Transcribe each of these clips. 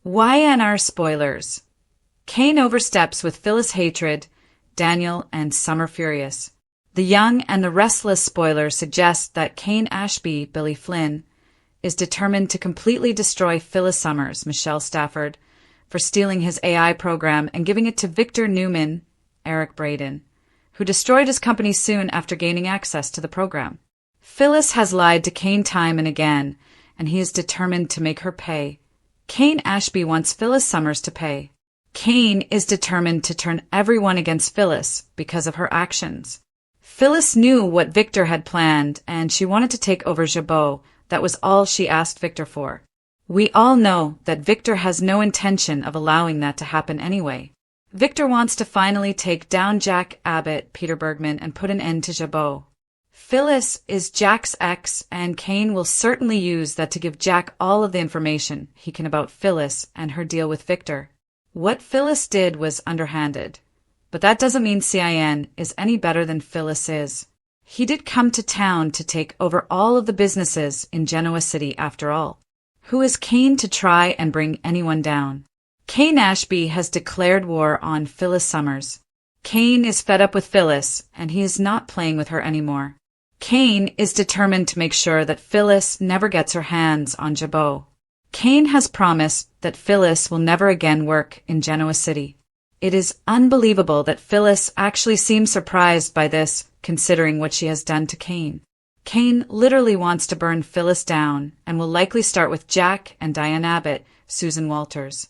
YNR spoilers. Kane oversteps with Phyllis hatred, Daniel and Summer furious. The Young and the Restless spoiler suggest that Kane Ashby, Billy Flynn, is determined to completely destroy Phyllis Summers, Michelle Stafford, for stealing his AI program and giving it to Victor Newman, Eric Braeden, who destroyed his company soon after gaining access to the program. Phyllis has lied to Kane time and again, and he is determined to make her pay. Kane Ashby wants Phyllis Summers to pay. Kane is determined to turn everyone against Phyllis because of her actions. Phyllis knew what Victor had planned, and she wanted to take over Jabot. That was all she asked Victor for. We all know that Victor has no intention of allowing that to happen anyway. Victor wants to finally take down Jack Abbott, Peter Bergman, and put an end to Jabot. Phyllis is Jack's ex, and Kane will certainly use that to give Jack all of the information he can about Phyllis and her deal with Victor. What Phyllis did was underhanded, but that doesn't mean CIN is any better than Phyllis is. He did come to town to take over all of the businesses in Genoa City after all. Who is Kane to try and bring anyone down? Kane Ashby has declared war on Phyllis Summers. Kane is fed up with Phyllis, and he is not playing with her anymore. Kane is determined to make sure that Phyllis never gets her hands on Jabot. Kane has promised that Phyllis will never again work in Genoa City. It is unbelievable that Phyllis actually seems surprised by this, considering what she has done to Kane. Kane literally wants to burn Phyllis down and will likely start with Jack and Diane Abbott, Susan Walters.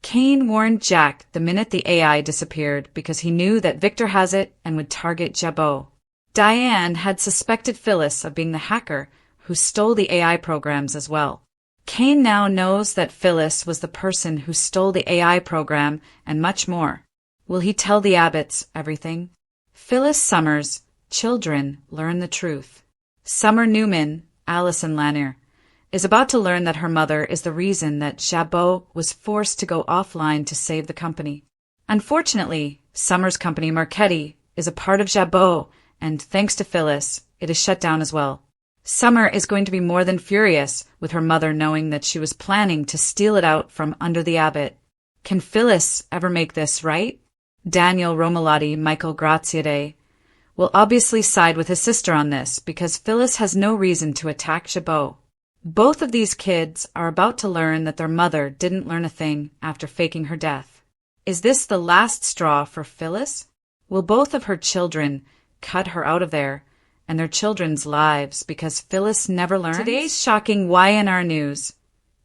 Kane warned Jack the minute the AI disappeared because he knew that Victor has it and would target Jabot. Diane had suspected Phyllis of being the hacker who stole the AI programs as well. Kane now knows that Phyllis was the person who stole the AI program and much more. Will he tell the Abbotts everything? Phyllis Summers' children learn the truth. Summer Newman, Allison Lanier, is about to learn that her mother is the reason that Jabot was forced to go offline to save the company. Unfortunately, Summer's company Marchetti is a part of Jabot, and thanks to Phyllis, it is shut down as well. Summer is going to be more than furious with her mother knowing that she was planning to steal it out from under the Abbott. Can Phyllis ever make this right? Daniel Romalotti, Michael Graziade, will obviously side with his sister on this because Phyllis has no reason to attack Jabot. Both of these kids are about to learn that their mother didn't learn a thing after faking her death. Is this the last straw for Phyllis? Will both of her children cut her out of there and their children's lives because Phyllis never learns? Today's shocking YNR news.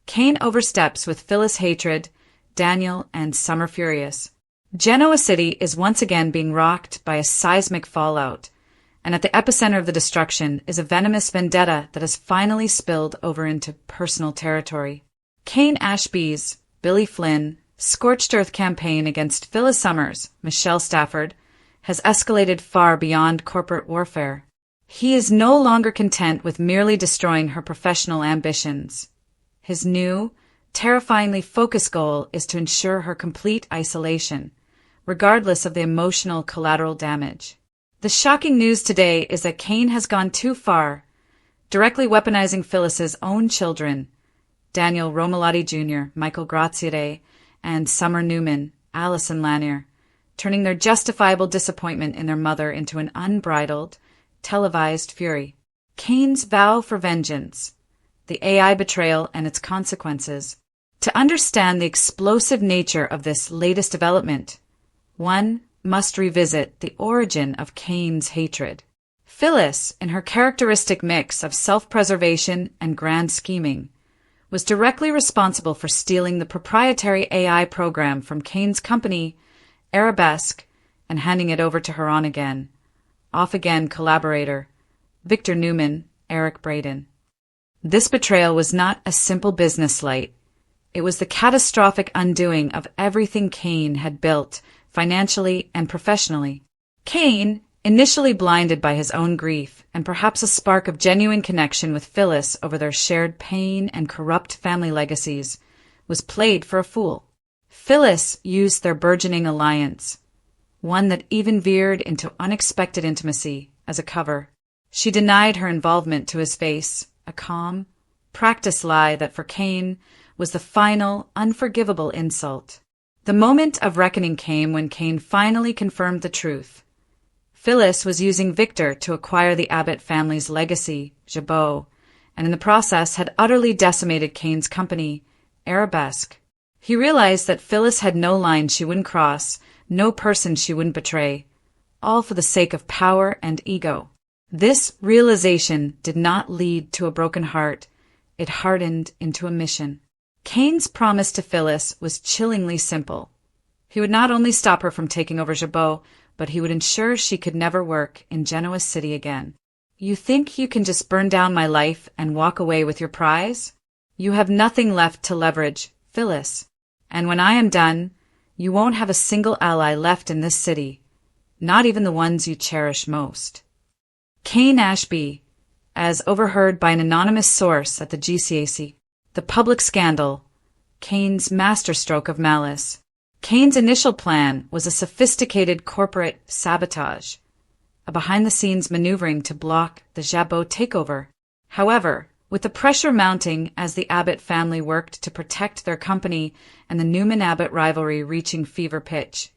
Kane oversteps with Phyllis hatred, Daniel and Summer furious. Genoa City is once again being rocked by a seismic fallout, and at the epicenter of the destruction is a venomous vendetta that has finally spilled over into personal territory. Kane Ashby's Billy Flynn scorched earth campaign against Phyllis Summers, Michelle Stafford, has escalated far beyond corporate warfare. He is no longer content with merely destroying her professional ambitions. His new, terrifyingly focused goal is to ensure her complete isolation, regardless of the emotional collateral damage. The shocking news today is that Kane has gone too far, directly weaponizing Phyllis's own children, Daniel Romalotti Jr., Michael Graziade, and Summer Newman, Allison Lanier, turning their justifiable disappointment in their mother into an unbridled, televised fury. Kane's vow for vengeance, the AI betrayal and its consequences. To understand the explosive nature of this latest development, one must revisit the origin of Kane's hatred. Phyllis, in her characteristic mix of self-preservation and grand scheming, was directly responsible for stealing the proprietary AI program from Kane's company, Arabesque, and handing it over to her on-again, off-again collaborator, Victor Newman, Eric Braeden. This betrayal was not a simple business slight. It was the catastrophic undoing of everything Kane had built, financially and professionally. Kane, initially blinded by his own grief and perhaps a spark of genuine connection with Phyllis over their shared pain and corrupt family legacies, was played for a fool. Phyllis used their burgeoning alliance, one that even veered into unexpected intimacy, as a cover. She denied her involvement to his face, a calm, practiced lie that for Kane was the final, unforgivable insult. The moment of reckoning came when Cain finally confirmed the truth. Phyllis was using Victor to acquire the Abbott family's legacy, Jabot, and in the process had utterly decimated Cain's company, Arabesque. He realized that Phyllis had no line she wouldn't cross, no person she wouldn't betray, all for the sake of power and ego. This realization did not lead to a broken heart. It hardened into a mission. Cain's promise to Phyllis was chillingly simple. He would not only stop her from taking over Jabot, but he would ensure she could never work in Genoa City again. You think you can just burn down my life and walk away with your prize? You have nothing left to leverage, Phyllis. And when I am done, you won't have a single ally left in this city, not even the ones you cherish most. Cain Ashby, as overheard by an anonymous source at the GCAC, the public scandal, Cain's masterstroke of malice. Cain's initial plan was a sophisticated corporate sabotage, a behind-the-scenes maneuvering to block the Jabot takeover. However, with the pressure mounting as the Abbott family worked to protect their company and the Newman-Abbott rivalry reaching fever pitch,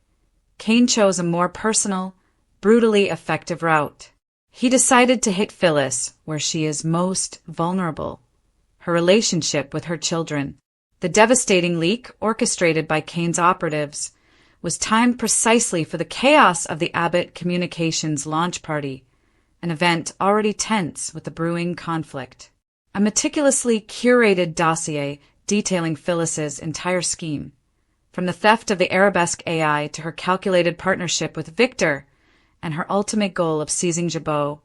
Cain chose a more personal, brutally effective route. He decided to hit Phyllis where she is most vulnerable, her relationship with her children. The devastating leak, orchestrated by Cain's operatives, was timed precisely for the chaos of the Abbott Communications launch party, an event already tense with the brewing conflict. A meticulously curated dossier detailing Phyllis's entire scheme, from the theft of the Arabesque AI to her calculated partnership with Victor and her ultimate goal of seizing Jabot,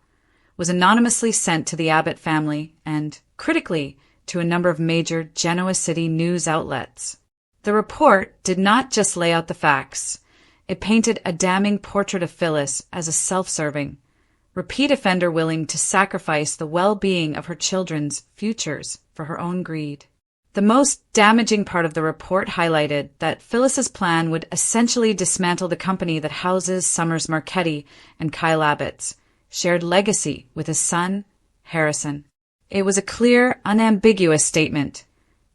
was anonymously sent to the Abbott family and, critically, to a number of major Genoa City news outlets. The report did not just lay out the facts. It painted a damning portrait of Phyllis as a self-serving, repeat offender willing to sacrifice the well-being of her children's futures for her own greed. The most damaging part of the report highlighted that Phyllis's plan would essentially dismantle the company that houses Summers Marchetti and Kyle Abbott's shared legacy with his son, Harrison. It was a clear, unambiguous statement.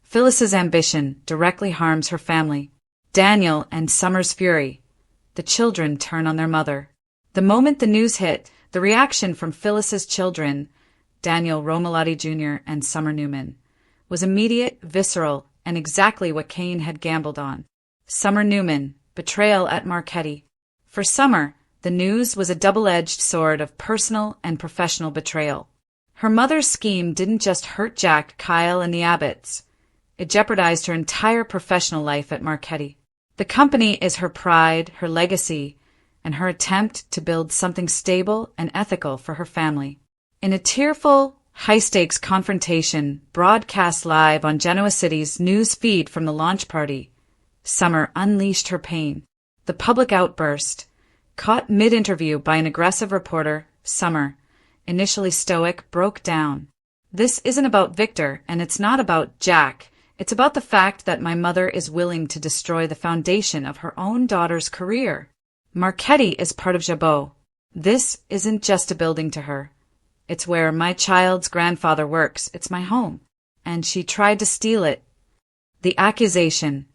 Phyllis's ambition directly harms her family. Daniel and Summer's fury. The children turn on their mother. The moment the news hit, the reaction from Phyllis's children, Daniel Romalotti Jr. and Summer Newman, was immediate, visceral, and exactly what Cain had gambled on. Summer Newman, betrayal at Marchetti. For Summer, the news was a double-edged sword of personal and professional betrayal. Her mother's scheme didn't just hurt Jack, Kyle, and the Abbotts. It jeopardized her entire professional life at Marchetti. The company is her pride, her legacy, and her attempt to build something stable and ethical for her family. In a tearful, high-stakes confrontation broadcast live on Genoa City's news feed from the launch party, Summer unleashed her pain. The public outburst, caught mid-interview by an aggressive reporter, Summer, initially stoic, broke down. This isn't about Victor, and it's not about Jack. It's about the fact that my mother is willing to destroy the foundation of her own daughter's career. Marchetti is part of Jabot. This isn't just a building to her. It's where my child's grandfather works. It's my home. And she tried to steal it. The accusation.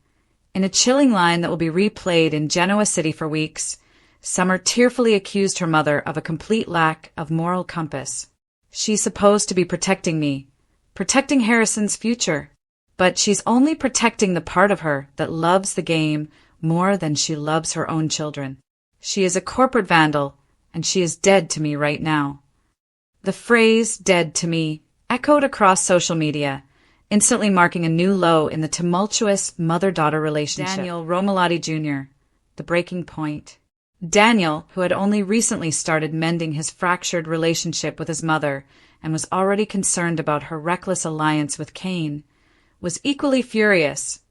In a chilling line that will be replayed in Genoa City for weeks, Summer tearfully accused her mother of a complete lack of moral compass. She's supposed to be protecting me, protecting Harrison's future, but she's only protecting the part of her that loves the game more than she loves her own children. She is a corporate vandal, and she is dead to me right now. The phrase "dead to me" echoed across social media, instantly marking a new low in the tumultuous mother-daughter relationship. Daniel Romalotti Jr., the breaking point. Daniel, who had only recently started mending his fractured relationship with his mother and was already concerned about her reckless alliance with Cain, was equally furious,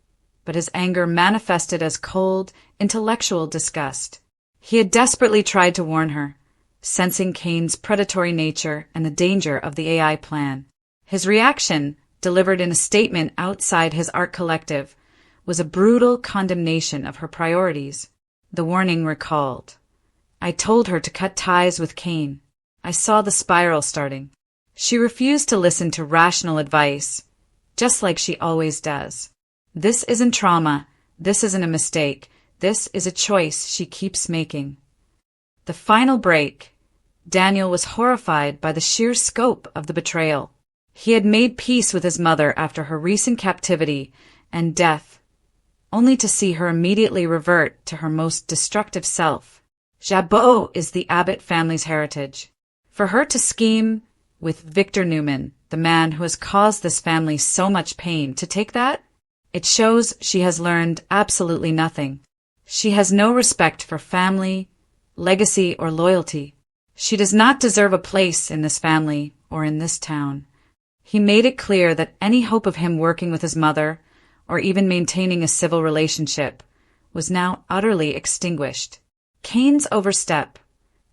but his anger manifested as cold, intellectual disgust. He had desperately tried to warn her, sensing Cain's predatory nature and the danger of the AI plan. His reaction, delivered in a statement outside his art collective, was a brutal condemnation of her priorities. The warning recalled. I told her to cut ties with Cain. I saw the spiral starting. She refused to listen to rational advice, just like she always does. This isn't trauma. This isn't a mistake. This is a choice she keeps making. The final break. Daniel was horrified by the sheer scope of the betrayal. He had made peace with his mother after her recent captivity and death, only to see her immediately revert to her most destructive self. Jabot is the Abbott family's heritage. For her to scheme with Victor Newman, the man who has caused this family so much pain, to take that, it shows she has learned absolutely nothing. She has no respect for family, legacy, or loyalty. She does not deserve a place in this family or in this town. He made it clear that any hope of him working with his mother, or even maintaining a civil relationship, was now utterly extinguished. Kane's overstep,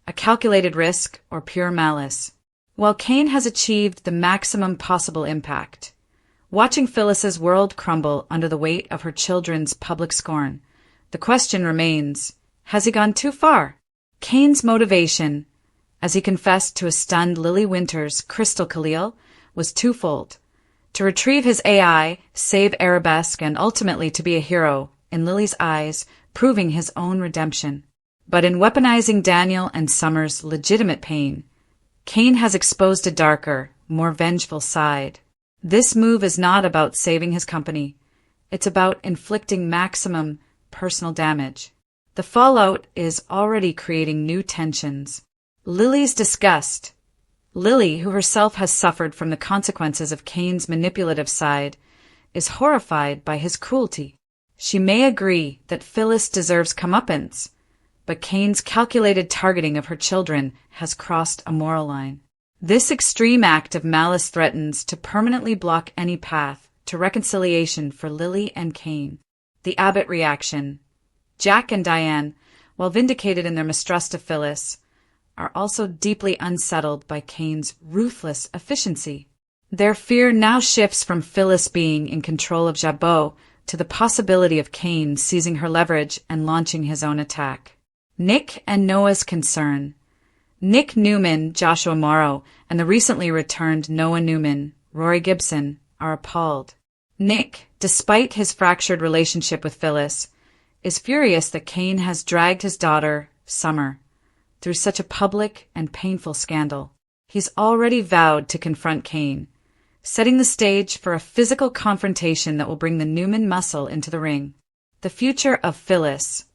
a calculated risk or pure malice. While Kane has achieved the maximum possible impact, watching Phyllis's world crumble under the weight of her children's public scorn, the question remains, has he gone too far? Kane's motivation, as he confessed to a stunned Lily Winters, Crystal Khalil, was twofold: to retrieve his AI, save Arabesque, and ultimately to be a hero, in Lily's eyes, proving his own redemption. But in weaponizing Daniel and Summer's legitimate pain, Kane has exposed a darker, more vengeful side. This move is not about saving his company. It's about inflicting maximum personal damage. The fallout is already creating new tensions. Lily's disgust. Lily, who herself has suffered from the consequences of Kane's manipulative side, is horrified by his cruelty. She may agree that Phyllis deserves comeuppance, but Kane's calculated targeting of her children has crossed a moral line. This extreme act of malice threatens to permanently block any path to reconciliation for Lily and Kane. The Abbott reaction. Jack and Diane, while vindicated in their mistrust of Phyllis, are also deeply unsettled by Kane's ruthless efficiency. Their fear now shifts from Phyllis being in control of Jabot to the possibility of Kane seizing her leverage and launching his own attack. Nick and Noah's concern. Nick Newman, Joshua Morrow, and the recently returned Noah Newman, Rory Gibson, are appalled. Nick, despite his fractured relationship with Phyllis, is furious that Kane has dragged his daughter, Summer, through such a public and painful scandal. He's already vowed to confront Kane, setting the stage for a physical confrontation that will bring the Newman muscle into the ring. The future of Phyllis,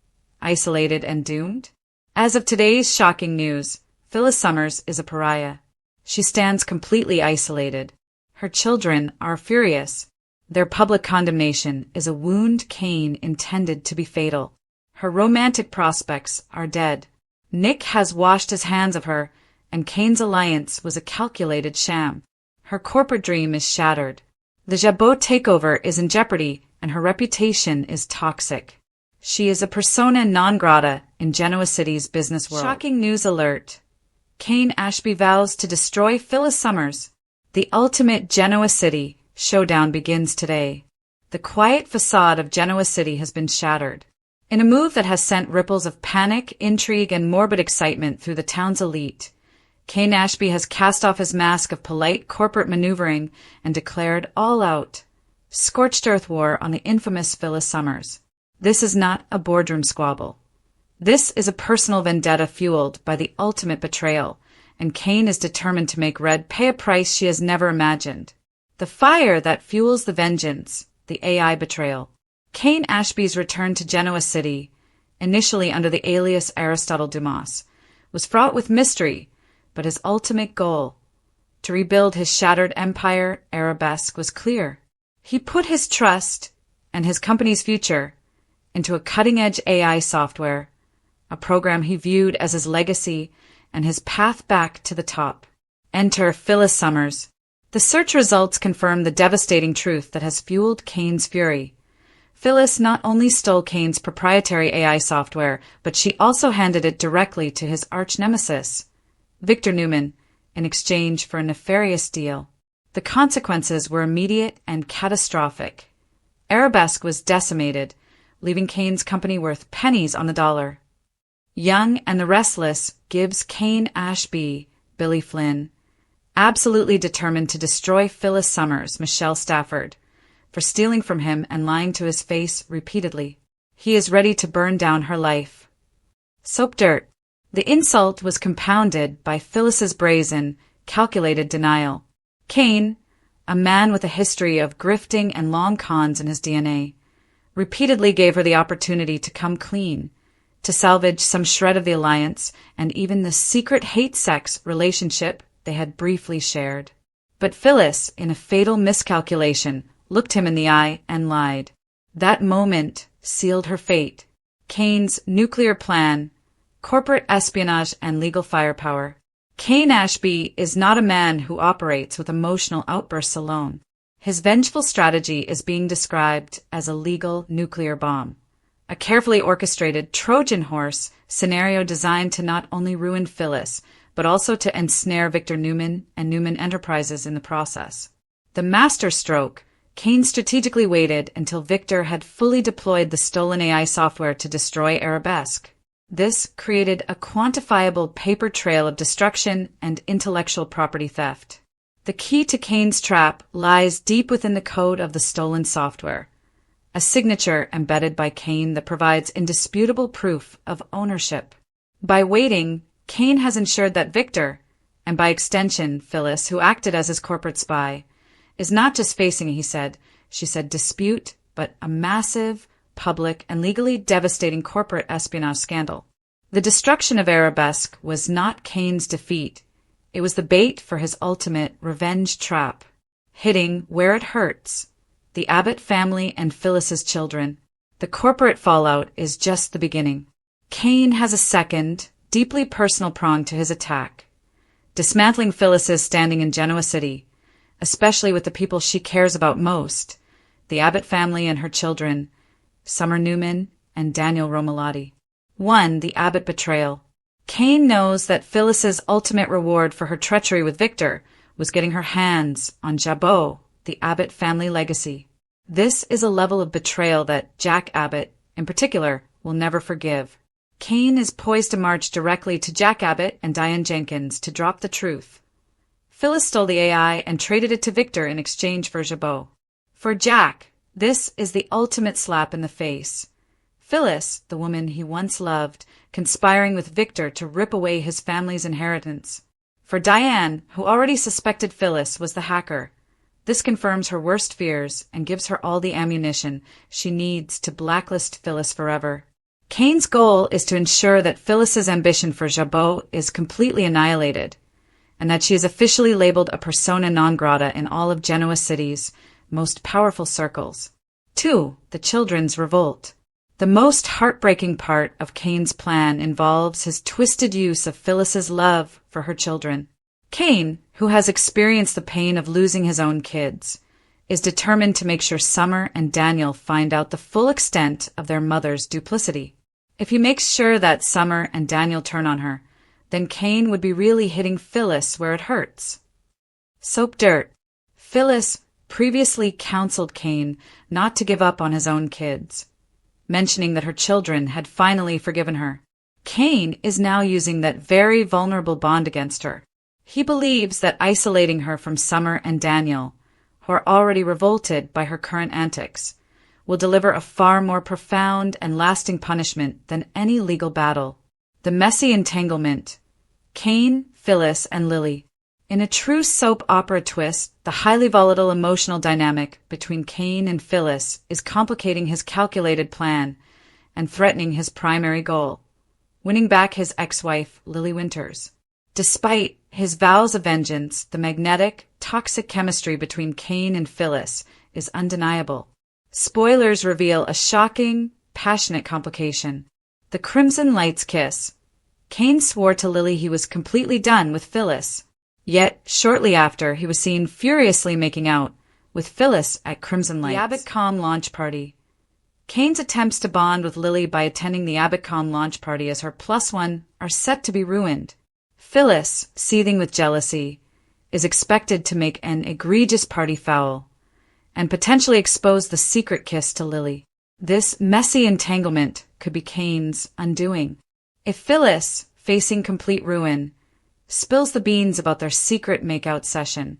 isolated and doomed? As of today's shocking news, Phyllis Summers is a pariah. She stands completely isolated. Her children are furious. Their public condemnation is a wound Kane intended to be fatal. Her romantic prospects are dead. Nick has washed his hands of her, and Kane's alliance was a calculated sham. Her corporate dream is shattered. The Jabot takeover is in jeopardy, and her reputation is toxic. She is a persona non grata in Genoa City's business world. Shocking news alert. Kane Ashby vows to destroy Phyllis Summers. The ultimate Genoa City showdown begins today. The quiet facade of Genoa City has been shattered. In a move that has sent ripples of panic, intrigue, and morbid excitement through the town's elite, Kane Ashby has cast off his mask of polite corporate maneuvering and declared all-out, scorched earth war on the infamous Phyllis Summers. This is not a boardroom squabble. This is a personal vendetta fueled by the ultimate betrayal, and Kane is determined to make Red pay a price she has never imagined. The fire that fuels the vengeance, the AI betrayal. Kane Ashby's return to Genoa City, initially under the alias Aristotle Dumas, was fraught with mystery, but his ultimate goal, to rebuild his shattered empire, Arabesque, was clear. He put his trust, and his company's future, into a cutting-edge AI software, a program he viewed as his legacy and his path back to the top. Enter Phyllis Summers. The search results confirm the devastating truth that has fueled Kane's fury. Phyllis not only stole Kane's proprietary AI software, but she also handed it directly to his arch-nemesis, Victor Newman, in exchange for a nefarious deal. The consequences were immediate and catastrophic. Arabesque was decimated, leaving Kane's company worth pennies on the dollar. Young and the Restless gives Kane Ashby, Billy Flynn, absolutely determined to destroy Phyllis Summers, Michelle Stafford, for stealing from him and lying to his face repeatedly. He is ready to burn down her life. Soap dirt. The insult was compounded by Phyllis's brazen, calculated denial. Cain, a man with a history of grifting and long cons in his DNA, repeatedly gave her the opportunity to come clean, to salvage some shred of the alliance and even the secret hate-sex relationship they had briefly shared. But Phyllis, in a fatal miscalculation, looked him in the eye and lied. That moment sealed her fate. Cain's nuclear plan, corporate espionage, and legal firepower. Cain Ashby is not a man who operates with emotional outbursts alone. His vengeful strategy is being described as a legal nuclear bomb, a carefully orchestrated Trojan horse scenario designed to not only ruin Phyllis, but also to ensnare Victor Newman and Newman Enterprises in the process. The masterstroke, Cain strategically waited until Victor had fully deployed the stolen AI software to destroy Arabesque. This created a quantifiable paper trail of destruction and intellectual property theft. The key to Cain's trap lies deep within the code of the stolen software, a signature embedded by Cain that provides indisputable proof of ownership. By waiting, Cain has ensured that Victor, and by extension Phyllis, who acted as his corporate spy, is not just facing, she said, dispute, but a massive, public, and legally devastating corporate espionage scandal. The destruction of Arabesque was not Cain's defeat. It was the bait for his ultimate revenge trap, hitting where it hurts, the Abbott family and Phyllis's children. The corporate fallout is just the beginning. Cain has a second, deeply personal prong to his attack, dismantling Phyllis's standing in Genoa City, especially with the people she cares about most, the Abbott family and her children, Summer Newman and Daniel Romalotti. 1. The Abbott betrayal. Cain knows that Phyllis's ultimate reward for her treachery with Victor was getting her hands on Jabot, the Abbott family legacy. This is a level of betrayal that Jack Abbott, in particular, will never forgive. Cain is poised to march directly to Jack Abbott and Diane Jenkins to drop the truth. Phyllis stole the AI and traded it to Victor in exchange for Jabot. For Jack, this is the ultimate slap in the face. Phyllis, the woman he once loved, conspiring with Victor to rip away his family's inheritance. For Diane, who already suspected Phyllis was the hacker, this confirms her worst fears and gives her all the ammunition she needs to blacklist Phyllis forever. Cain's goal is to ensure that Phyllis's ambition for Jabot is completely annihilated, and that she is officially labeled a persona non grata in all of Genoa City's most powerful circles. 2. The children's revolt. The most heartbreaking part of Cain's plan involves his twisted use of Phyllis's love for her children. Cain, who has experienced the pain of losing his own kids, is determined to make sure Summer and Daniel find out the full extent of their mother's duplicity. If he makes sure that Summer and Daniel turn on her, then Cain would be really hitting Phyllis where it hurts. Soap dirt. Phyllis previously counseled Cain not to give up on his own kids, mentioning that her children had finally forgiven her. Cain is now using that very vulnerable bond against her. He believes that isolating her from Summer and Daniel, who are already revolted by her current antics, will deliver a far more profound and lasting punishment than any legal battle. The messy entanglement. Cain, Phyllis, and Lily. In a true soap opera twist, the highly volatile emotional dynamic between Cain and Phyllis is complicating his calculated plan and threatening his primary goal, winning back his ex-wife, Lily Winters. Despite his vows of vengeance, the magnetic, toxic chemistry between Cain and Phyllis is undeniable. Spoilers reveal a shocking, passionate complication. The Crimson Light's kiss. Cain swore to Lily he was completely done with Phyllis. Yet, shortly after, he was seen furiously making out with Phyllis at Crimson Lights. The Abbott.com launch party. Cain's attempts to bond with Lily by attending the Abbott.com launch party as her +1 are set to be ruined. Phyllis, seething with jealousy, is expected to make an egregious party foul and potentially expose the secret kiss to Lily. This messy entanglement could be Cain's undoing. If Phyllis, facing complete ruin, spills the beans about their secret makeout session,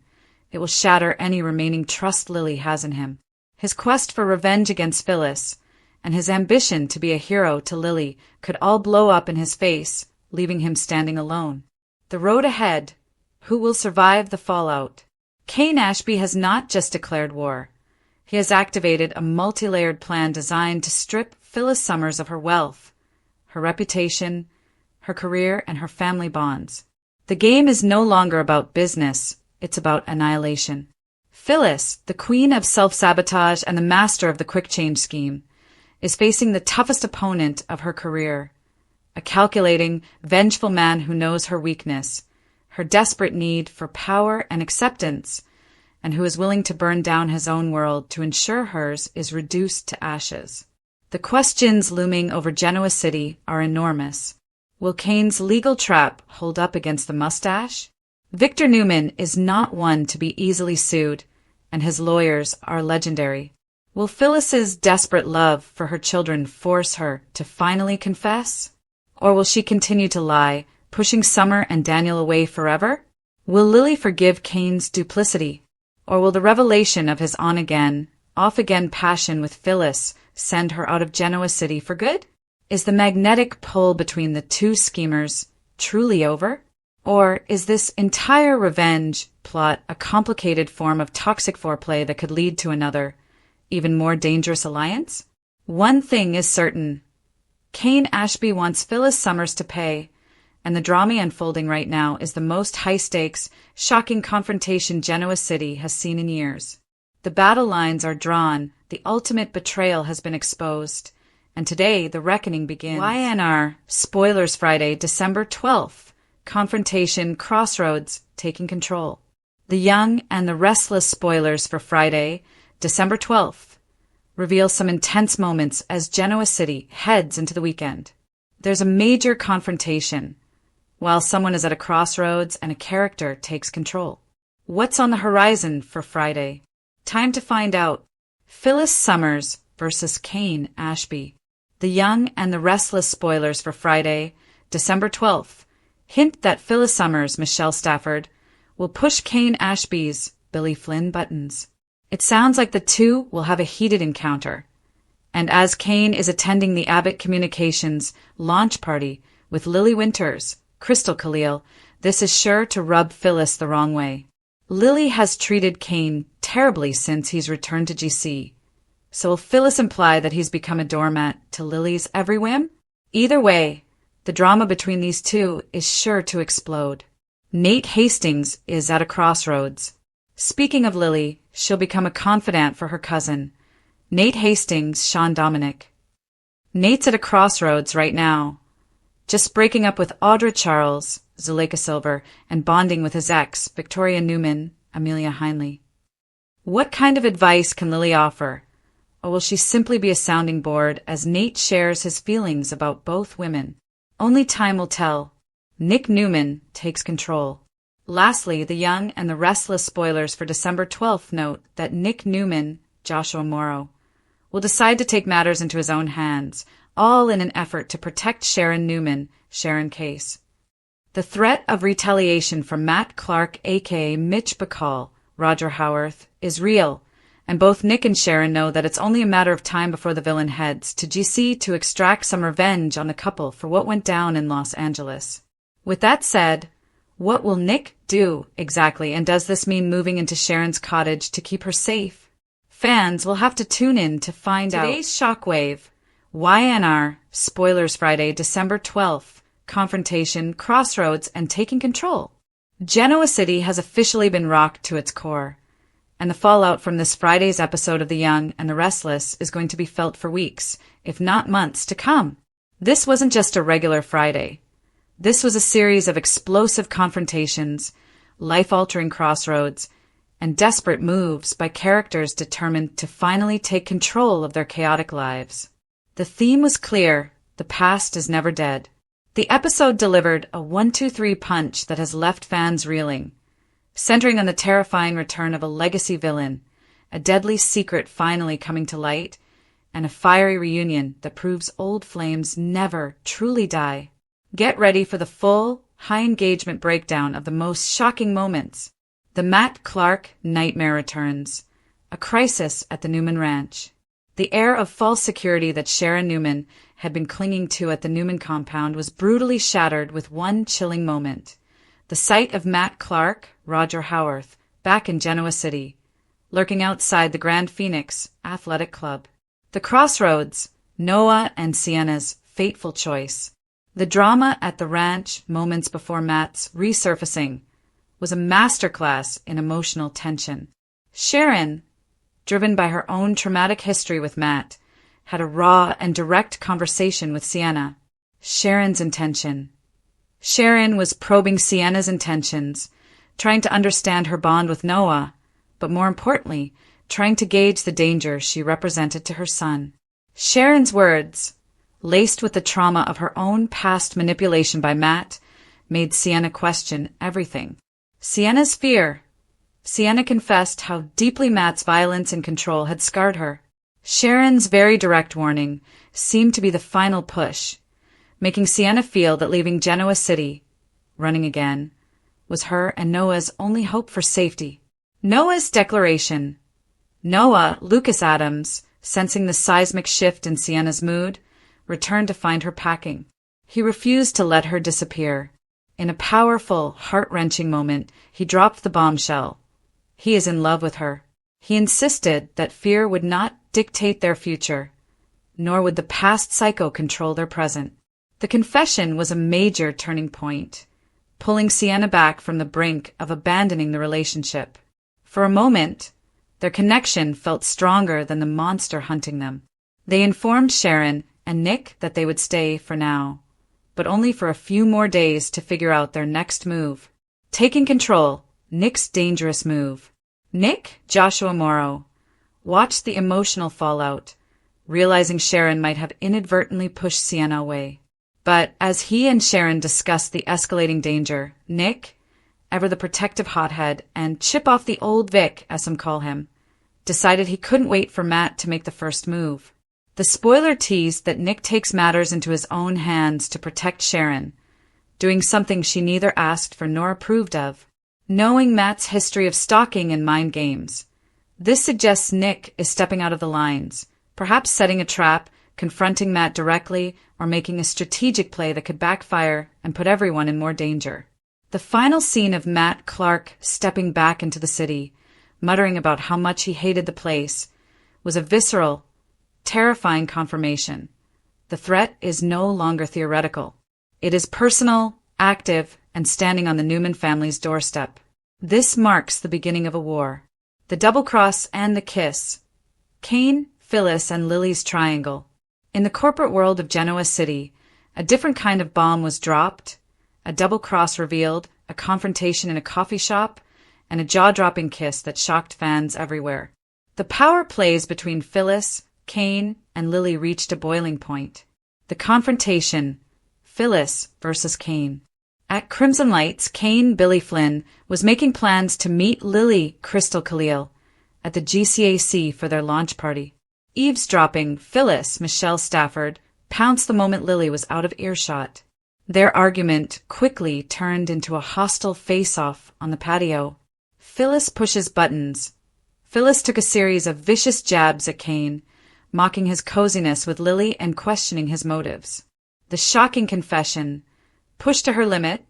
it will shatter any remaining trust Lily has in him. His quest for revenge against Phyllis, and his ambition to be a hero to Lily could all blow up in his face, leaving him standing alone. The road ahead. Who will survive the fallout? Kane Ashby has not just declared war. He has activated a multi-layered plan designed to strip Phyllis Summers of her wealth, her reputation, her career, and her family bonds. The game is no longer about business, it's about annihilation. Phyllis, the queen of self-sabotage and the master of the quick-change scheme, is facing the toughest opponent of her career, a calculating, vengeful man who knows her weakness, her desperate need for power and acceptance, and who is willing to burn down his own world to ensure hers is reduced to ashes. The questions looming over Genoa City are enormous. Will Kane's legal trap hold up against the mustache? Victor Newman is not one to be easily sued, and his lawyers are legendary. Will Phyllis's desperate love for her children force her to finally confess? Or will she continue to lie, pushing Summer and Daniel away forever? Will Lily forgive Kane's duplicity? Or will the revelation of his on-again, off-again passion with Phyllis send her out of Genoa City for good? Is the magnetic pull between the two schemers truly over? Or is this entire revenge plot a complicated form of toxic foreplay that could lead to another, even more dangerous alliance? One thing is certain. Kane Ashby wants Phyllis Summers to pay, and the drama unfolding right now is the most high-stakes, shocking confrontation Genoa City has seen in years. The battle lines are drawn, the ultimate betrayal has been exposed, and today the reckoning begins. YNR, Spoilers Friday, December 12th. Confrontation, Crossroads, taking control. The Young and the Restless spoilers for Friday, December 12th, reveal some intense moments as Genoa City heads into the weekend. There's a major confrontation, while someone is at a crossroads and a character takes control. What's on the horizon for Friday? Time to find out. Phyllis Summers versus Kane Ashby. The Young and the Restless spoilers for Friday, December 12th, hint that Phyllis Summers, Michelle Stafford, will push Kane Ashby's Billy Flynn buttons. It sounds like the two will have a heated encounter. And as Kane is attending the Abbott Communications launch party with Lily Winters, Crystal Khalil, this is sure to rub Phyllis the wrong way. Lily has treated Kane terribly since he's returned to GC. So will Phyllis imply that he's become a doormat to Lily's every whim? Either way, the drama between these two is sure to explode. Nate Hastings is at a crossroads. Speaking of Lily, she'll become a confidant for her cousin, Nate Hastings, Sean Dominic. Nate's at a crossroads right now, just breaking up with Audra Charles, Zuleika Silver, and bonding with his ex, Victoria Newman, Amelia Heinley. What kind of advice can Lily offer? Or will she simply be a sounding board as Nate shares his feelings about both women? Only time will tell. Nick Newman takes control. Lastly, the Young and the Restless spoilers for December 12th note that Nick Newman, Joshua Morrow, will decide to take matters into his own hands, all in an effort to protect Sharon Newman, Sharon Case. The threat of retaliation from Matt Clark aka Mitch Bacall, Roger Howarth, is real, and both Nick and Sharon know that it's only a matter of time before the villain heads to GC to extract some revenge on the couple for what went down in Los Angeles. With that said, what will Nick do exactly, and does this mean moving into Sharon's cottage to keep her safe? Fans will have to tune in to find out. Today's Shockwave, YNR, Spoilers Friday, December 12th, Confrontation, Crossroads, and Taking Control. Genoa City has officially been rocked to its core, and the fallout from this Friday's episode of The Young and the Restless is going to be felt for weeks, if not months, to come. This wasn't just a regular Friday. This was a series of explosive confrontations, life-altering crossroads, and desperate moves by characters determined to finally take control of their chaotic lives. The theme was clear: the past is never dead. The episode delivered a 1-2-3 punch that has left fans reeling, centering on the terrifying return of a legacy villain, a deadly secret finally coming to light, and a fiery reunion that proves old flames never truly die. Get ready for the full, high-engagement breakdown of the most shocking moments. The Matt Clark nightmare returns. a crisis at the Newman Ranch. The air of false security that Sharon Newman had been clinging to at the Newman compound was brutally shattered with one chilling moment. The sight of Matt Clark, Roger Howarth, back in Genoa City, lurking outside the Grand Phoenix Athletic Club. The crossroads, Noah and Sienna's fateful choice. The drama at the ranch moments before Matt's resurfacing was a masterclass in emotional tension. Sharon, driven by her own traumatic history with Matt, had a raw and direct conversation with Sienna. Sharon's intention. Sharon was probing Sienna's intentions, trying to understand her bond with Noah, but more importantly, trying to gauge the danger she represented to her son. Sharon's words, laced with the trauma of her own past manipulation by Matt, made Sienna question everything. Sienna's fear. Sienna confessed how deeply Matt's violence and control had scarred her. Sharon's very direct warning seemed to be the final push, making Sienna feel that leaving Genoa City, running again, was her and Noah's only hope for safety. Noah's declaration. Noah, Lucas Adams, sensing the seismic shift in Sienna's mood, returned to find her packing. He refused to let her disappear. In a powerful, heart-wrenching moment, he dropped the bombshell. He is in love with her. He insisted that fear would not dictate their future, nor would the past psycho control their present. The confession was a major turning point, pulling Sienna back from the brink of abandoning the relationship. For a moment, their connection felt stronger than the monster hunting them. They informed Sharon and Nick that they would stay for now, but only for a few more days to figure out their next move. Taking control, Nick's dangerous move. Nick, Joshua Morrow, watched the emotional fallout, realizing Sharon might have inadvertently pushed Sienna away. But as he and Sharon discussed the escalating danger, Nick, ever the protective hothead and chip off the old Vic, as some call him, decided he couldn't wait for Matt to make the first move. The spoiler teased that Nick takes matters into his own hands to protect Sharon, doing something she neither asked for nor approved of. Knowing Matt's history of stalking and mind games, this suggests Nick is stepping out of the lines, perhaps setting a trap, confronting Matt directly, or making a strategic play that could backfire and put everyone in more danger. The final scene of Matt Clark stepping back into the city, muttering about how much he hated the place, was a visceral, terrifying confirmation. The threat is no longer theoretical. It is personal, active, and standing on the Newman family's doorstep. This marks the beginning of a war. The double-cross and the kiss. Cain, Phyllis, and Lily's triangle. In the corporate world of Genoa City, a different kind of bomb was dropped, a double-cross revealed, a confrontation in a coffee shop, and a jaw-dropping kiss that shocked fans everywhere. The power plays between Phyllis, Cain, and Lily reached a boiling point. The confrontation, Phyllis versus Cain. At Crimson Lights, Cain, Billy Flynn, was making plans to meet Lily, Crystal Khalil, at the GCAC for their launch party. Eavesdropping, Phyllis, Michelle Stafford, pounced the moment Lily was out of earshot. Their argument quickly turned into a hostile face-off on the patio. Phyllis pushes buttons. Phyllis took a series of vicious jabs at Cain, mocking his coziness with Lily and questioning his motives. The shocking confession, pushed to her limit,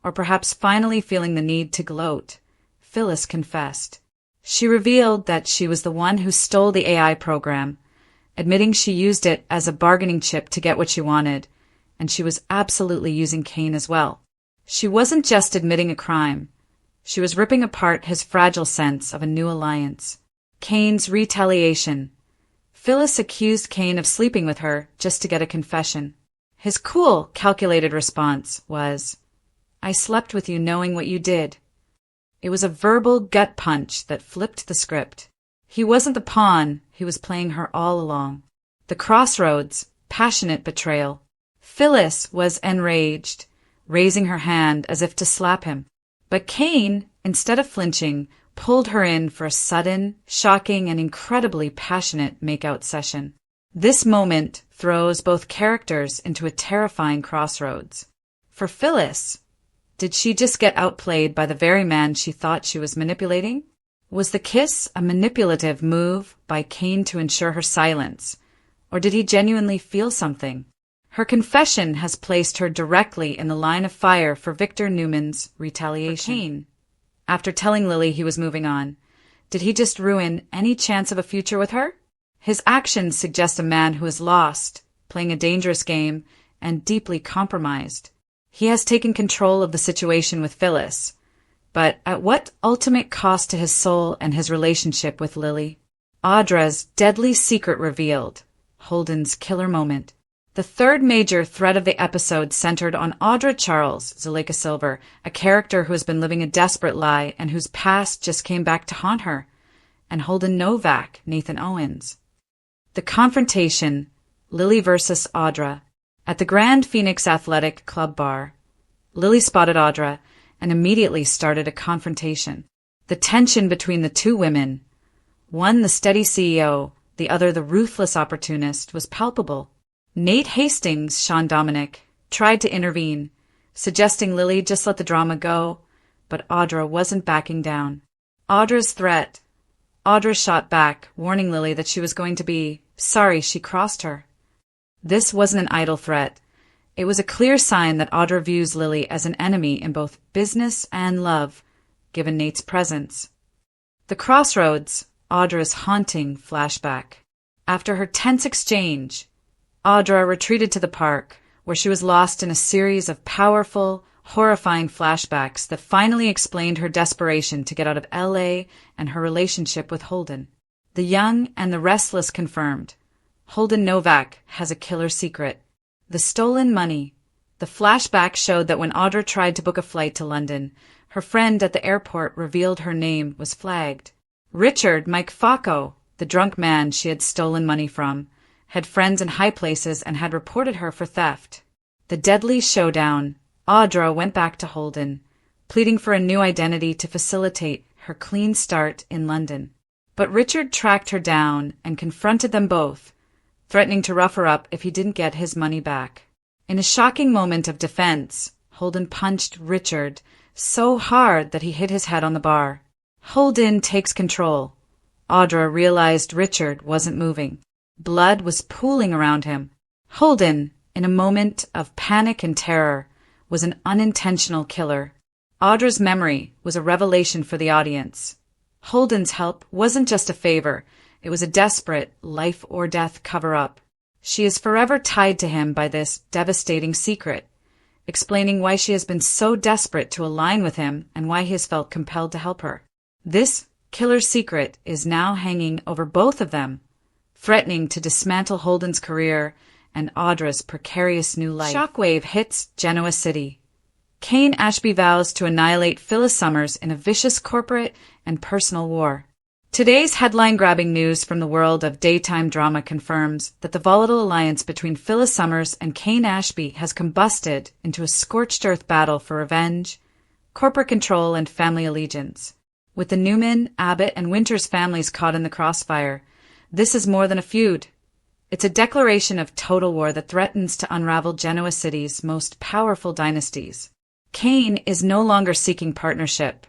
or perhaps finally feeling the need to gloat, Phyllis confessed. She revealed that she was the one who stole the AI program, admitting she used it as a bargaining chip to get what she wanted, and she was absolutely using Cain as well. She wasn't just admitting a crime. She was ripping apart his fragile sense of a new alliance. Cain's retaliation. Phyllis accused Cain of sleeping with her just to get a confession. His cool, calculated response was, "I slept with you knowing what you did." It was a verbal gut punch that flipped the script. He wasn't the pawn, he was playing her all along. The crossroads, passionate betrayal. Phyllis was enraged, raising her hand as if to slap him. But Cain, instead of flinching, pulled her in for a sudden, shocking, and incredibly passionate make-out session. This moment throws both characters into a terrifying crossroads. For Phyllis, did she just get outplayed by the very man she thought she was manipulating? Was the kiss a manipulative move by Kane to ensure her silence, or did he genuinely feel something? Her confession has placed her directly in the line of fire for Victor Newman's retaliation. For Kane, after telling Lily he was moving on, did he just ruin any chance of a future with her? His actions suggest a man who is lost, playing a dangerous game, and deeply compromised. He has taken control of the situation with Phyllis, but at what ultimate cost to his soul and his relationship with Lily? Audra's deadly secret revealed. Holden's killer moment. The third major thread of the episode centered on Audra Charles, Zuleika Silver, a character who has been living a desperate lie and whose past just came back to haunt her, and Holden Novak, Nathan Owens. The confrontation, Lily versus Audra, at the Grand Phoenix Athletic Club bar. Lily spotted Audra and immediately started a confrontation. The tension between the two women, one the steady CEO, the other the ruthless opportunist, was palpable. Nate Hastings, Sean Dominic, tried to intervene, suggesting Lily just let the drama go, but Audra wasn't backing down. Audra shot back, warning Lily that she was going to be sorry she crossed her. This wasn't an idle threat. It was a clear sign that Audra views Lily as an enemy in both business and love, given Nate's presence. The crossroads, Audra's haunting flashback. After her tense exchange, Audra retreated to the park, where she was lost in a series of powerful, horrifying flashbacks that finally explained her desperation to get out of L.A. and her relationship with Holden. The Young and the Restless confirmed. Holden Novak has a killer secret. The stolen money. The flashback showed that when Audra tried to book a flight to London, her friend at the airport revealed her name was flagged. Richard Mike Facco, the drunk man she had stolen money from, had friends in high places and had reported her for theft. The deadly showdown. Audra went back to Holden, pleading for a new identity to facilitate her clean start in London. But Richard tracked her down and confronted them both, threatening to rough her up if he didn't get his money back. In a shocking moment of defense, Holden punched Richard so hard that he hit his head on the bar. Holden takes control. Audra realized Richard wasn't moving. Blood was pooling around him. Holden, in a moment of panic and terror, was an unintentional killer. Audra's memory was a revelation for the audience. Holden's help wasn't just a favor, it was a desperate life-or-death cover-up. She is forever tied to him by this devastating secret, explaining why she has been so desperate to align with him and why he has felt compelled to help her. This killer secret is now hanging over both of them, threatening to dismantle Holden's career and Audra's precarious new life. Shockwave hits Genoa City. Kane Ashby vows to annihilate Phyllis Summers in a vicious corporate and personal war. Today's headline-grabbing news from the world of daytime drama confirms that the volatile alliance between Phyllis Summers and Kane Ashby has combusted into a scorched-earth battle for revenge, corporate control, and family allegiance. With the Newman, Abbott, and Winters families caught in the crossfire, this is more than a feud. It's a declaration of total war that threatens to unravel Genoa City's most powerful dynasties. Kane is no longer seeking partnership.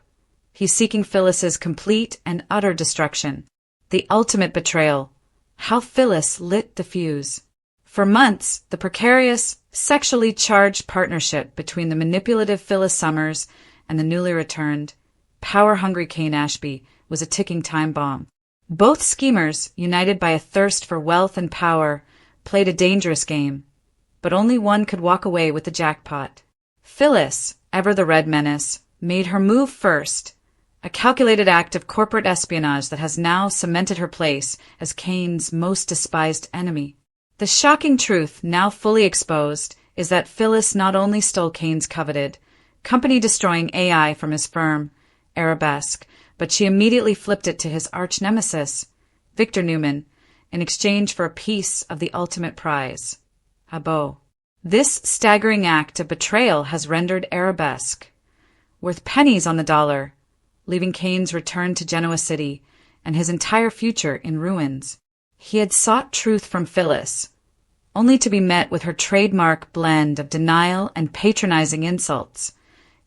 He's seeking Phyllis's complete and utter destruction. The ultimate betrayal. How Phyllis lit the fuse. For months, the precarious, sexually charged partnership between the manipulative Phyllis Summers and the newly returned, power-hungry Kane Ashby was a ticking time bomb. Both schemers, united by a thirst for wealth and power, played a dangerous game, but only one could walk away with the jackpot. Phyllis, ever the Red Menace, made her move first, a calculated act of corporate espionage that has now cemented her place as Kane's most despised enemy. The shocking truth, now fully exposed, is that Phyllis not only stole Kane's coveted, company-destroying AI from his firm, Arabesque, but she immediately flipped it to his arch-nemesis, Victor Newman, in exchange for a piece of the ultimate prize, a bow. This staggering act of betrayal has rendered Arabesque worth pennies on the dollar, leaving Kane's return to Genoa City and his entire future in ruins. He had sought truth from Phyllis, only to be met with her trademark blend of denial and patronizing insults,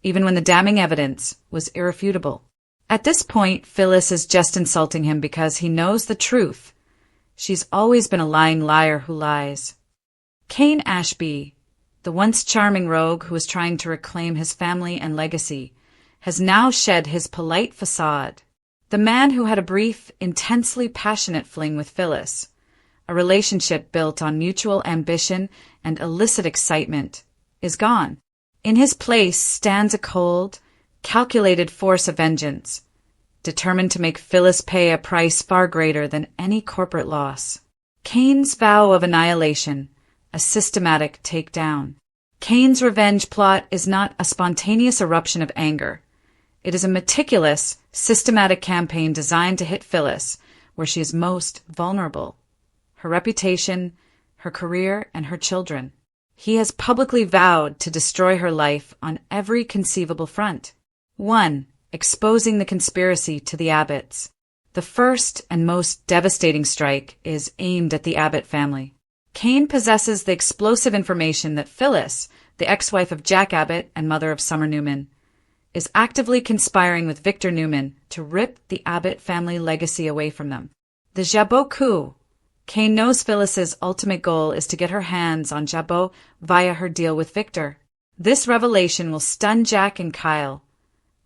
even when the damning evidence was irrefutable. At this point, Phyllis is just insulting him because he knows the truth. She's always been a lying liar who lies. Kane Ashby, the once charming rogue who was trying to reclaim his family and legacy, has now shed his polite facade. The man who had a brief, intensely passionate fling with Phyllis, a relationship built on mutual ambition and illicit excitement, is gone. In his place stands a cold, calculated force of vengeance, determined to make Phyllis pay a price far greater than any corporate loss. Kane's vow of annihilation, a systematic takedown. Kane's revenge plot is not a spontaneous eruption of anger. It is a meticulous, systematic campaign designed to hit Phyllis where she is most vulnerable: her reputation, her career, and her children. He has publicly vowed to destroy her life on every conceivable front. 1. Exposing the conspiracy to the Abbotts. The first and most devastating strike is aimed at the Abbott family. Kane possesses the explosive information that Phyllis, the ex-wife of Jack Abbott and mother of Summer Newman, is actively conspiring with Victor Newman to rip the Abbott family legacy away from them. The Jabot coup. Kane knows Phyllis's ultimate goal is to get her hands on Jabot via her deal with Victor. This revelation will stun Jack and Kyle,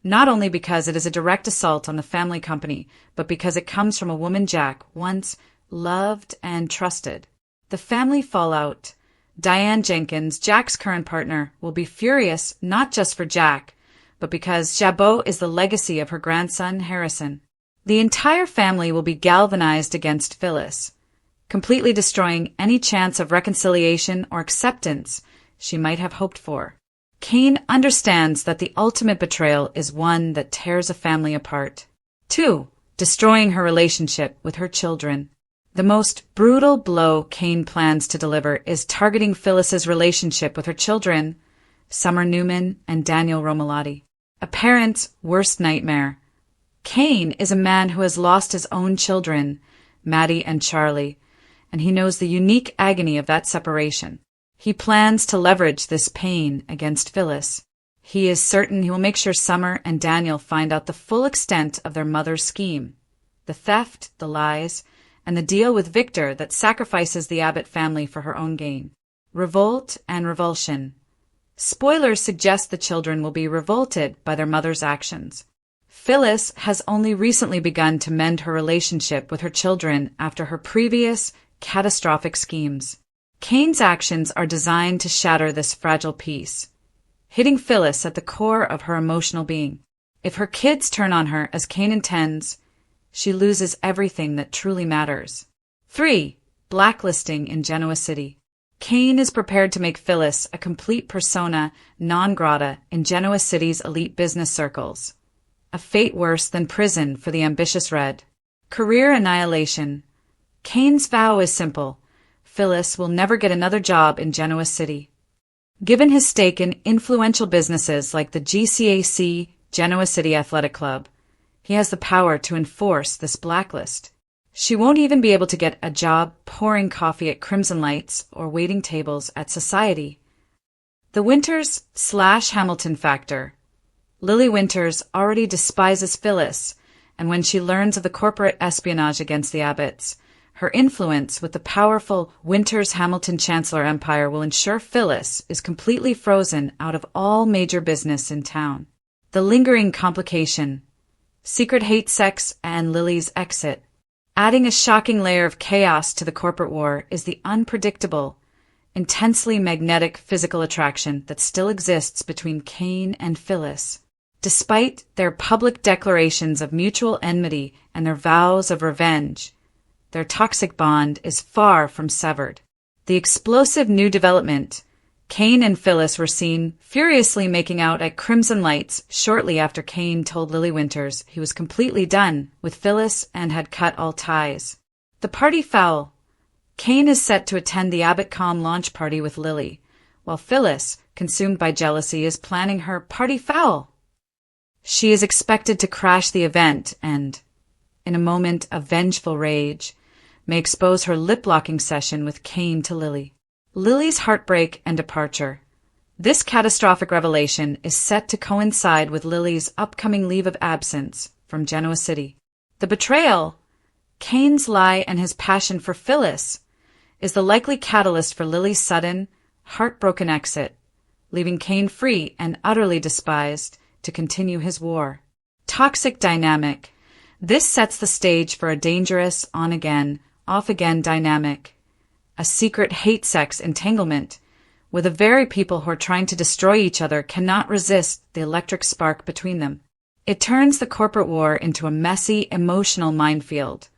not only because it is a direct assault on the family company, but because it comes from a woman Jack once loved and trusted. The family fallout. Diane Jenkins, Jack's current partner, will be furious not just for Jack, but because Jabot is the legacy of her grandson, Harrison. The entire family will be galvanized against Phyllis, completely destroying any chance of reconciliation or acceptance she might have hoped for. Kane understands that the ultimate betrayal is one that tears a family apart. 2. Destroying her relationship with her children. The most brutal blow Kane plans to deliver is targeting Phyllis's relationship with her children, Summer Newman and Daniel Romalotti. A parent's worst nightmare. Kane is a man who has lost his own children, Maddie and Charlie, and he knows the unique agony of that separation. He plans to leverage this pain against Phyllis. He is certain he will make sure Summer and Daniel find out the full extent of their mother's scheme, the theft, the lies, and the deal with Victor that sacrifices the Abbott family for her own gain. Revolt and revulsion. Spoilers suggest the children will be revolted by their mother's actions. Phyllis has only recently begun to mend her relationship with her children after her previous catastrophic schemes. Kane's actions are designed to shatter this fragile peace, hitting Phyllis at the core of her emotional being. If her kids turn on her as Kane intends, she loses everything that truly matters. 3. Blacklisting in Genoa City. Kane is prepared to make Phyllis a complete persona non grata in Genoa City's elite business circles, a fate worse than prison for the ambitious Red. Career annihilation. Kane's vow is simple: Phyllis will never get another job in Genoa City. Given his stake in influential businesses like the GCAC Genoa City Athletic Club, he has the power to enforce this blacklist. She won't even be able to get a job pouring coffee at Crimson Lights or waiting tables at Society. The Winters/Hamilton factor. Lily Winters already despises Phyllis, and when she learns of the corporate espionage against the Abbotts, her influence with the powerful Winters-Hamilton Chancellor Empire will ensure Phyllis is completely frozen out of all major business in town. The lingering complication. Secret hate sex and Lily's exit. Adding a shocking layer of chaos to the corporate war is the unpredictable, intensely magnetic physical attraction that still exists between Kane and Phyllis. Despite their public declarations of mutual enmity and their vows of revenge, their toxic bond is far from severed. The explosive new development. Kane and Phyllis were seen furiously making out at Crimson Lights shortly after Kane told Lily Winters he was completely done with Phyllis and had cut all ties. The party foul. Kane is set to attend the AbbotCom launch party with Lily, while Phyllis, consumed by jealousy, is planning her party foul. She is expected to crash the event and, in a moment of vengeful rage, may expose her lip-locking session with Kane to Lily. Lily's heartbreak and departure. This catastrophic revelation is set to coincide with Lily's upcoming leave of absence from Genoa City. The betrayal, Kane's lie and his passion for Phyllis, is the likely catalyst for Lily's sudden, heartbroken exit, leaving Kane free and utterly despised to continue his war. Toxic dynamic. This sets the stage for a dangerous on-again, off-again dynamic, a secret hate-sex entanglement, where the very people who are trying to destroy each other cannot resist the electric spark between them. It turns the corporate war into a messy, emotional minefield,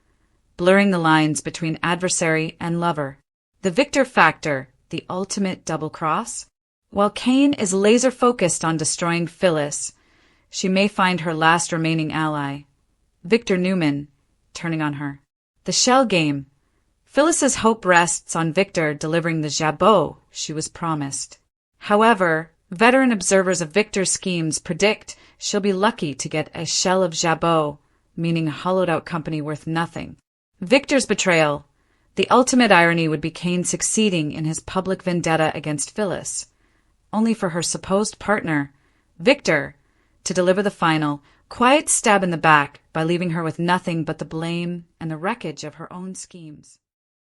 blurring the lines between adversary and lover. The Victor factor, the ultimate double-cross. While Kane is laser-focused on destroying Phyllis, she may find her last remaining ally, Victor Newman, turning on her. The shell game. Phyllis's hope rests on Victor delivering the jabot she was promised. However, veteran observers of Victor's schemes predict she'll be lucky to get a shell of jabot, meaning a hollowed-out company worth nothing. Victor's betrayal. The ultimate irony would be Kane succeeding in his public vendetta against Phyllis, only for her supposed partner, Victor, to deliver the final, quiet stab in the back by leaving her with nothing but the blame and the wreckage of her own schemes.